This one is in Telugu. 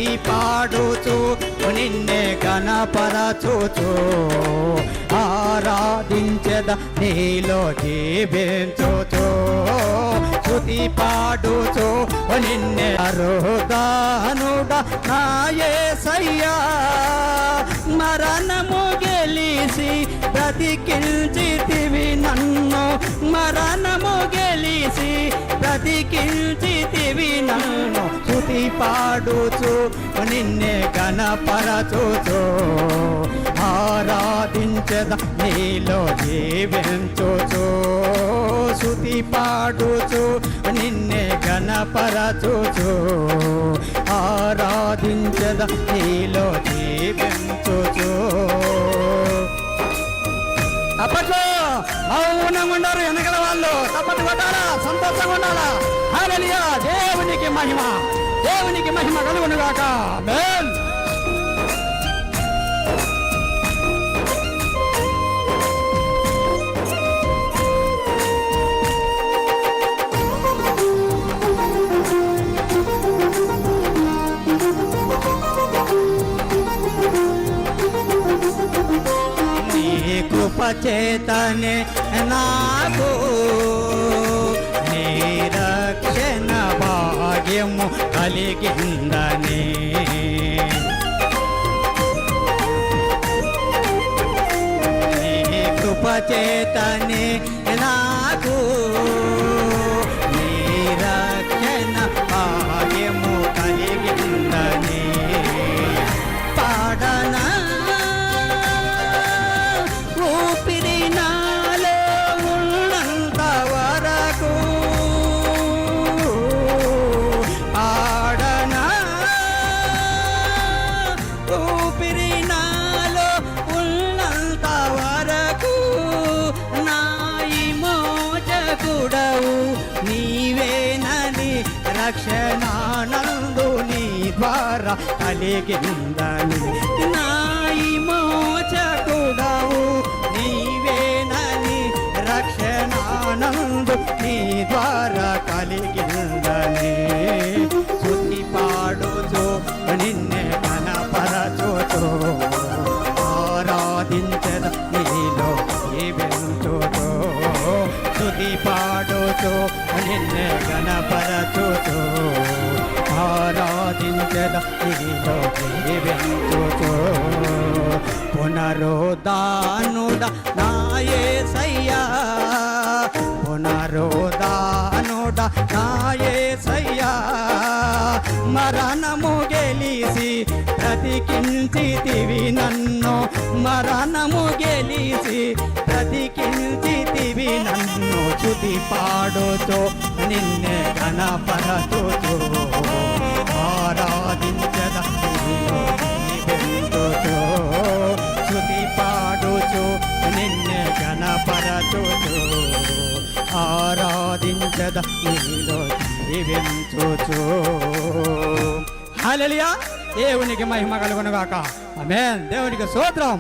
స్తుతి పాడుచు నిన్నే గణపరచుచు ఆరాధించద నీలో జీవించుచు స్తుతి పాడుచు నిన్నే అరుదానుడ నా యేసయ్యా మరణము గెలిసి బ్రతికించితివి నన్ను మరణము గెలిసి బ్రతికించితివి నన్ను స్తుతి పాడుచు నిన్నే గణపరచుచు ఆరాధించద నీలో జీవించుచు స్తుతి పాడుచు నిన్నే గణపరచుచు ఆరాధించద నీలో జీవించుచు. తప్పట్లు మౌనంగా ఉండరు వెనకల వాళ్ళు, తప్పట్లు కొట్టాలా, సంతోషంగా ఉండాలా. హల్లెలూయా, దేవునికి మహిమ, దేవునికి మహిమ కలుగును గాక. ఆమేన్. కృపచేతనే నాకు నిరక్షణ భాగ్యము కలిగిందని కృపచేతనే నాకు నిరక్షణ భాగ్యము కలిగిందని పాడనా నీవేనని రక్షణానందు నీ ద్వారా కలిగిందని నాయి మోచకుడవు నీవేనని రక్షణానందు నీ ద్వారా కలిగిందని స్తుతి పాడుచు నిన్నే కనపరచుచు ఆరాధించద నీలో జీవించుచు స్తుతి పాడుచు నిన్నే గణపరచుచు ఆరాధించద నీలో జీవించుచు పునరుద్ధానుడ నా యేసయ్యా పునరుద్ధానుడ నా యేసయ్యా మరణము గెలిసి బ్రతికించితివి నన్ను మరణము గెలిసి బ్రతికించితివి నన్ను స్తుతి పాడుచు నిన్నే గణపరచుచు ఆరాధించద నీలో జీవించుచు స్తుతి పాడుచు నిన్నే గణపరచుచు ఆరాధించద నీలో జీవించుచు. హల్లెలూయా, దేవునికి మహిమ కలుగును గాక. ఆమేన్. దేవునికి స్తోత్రం.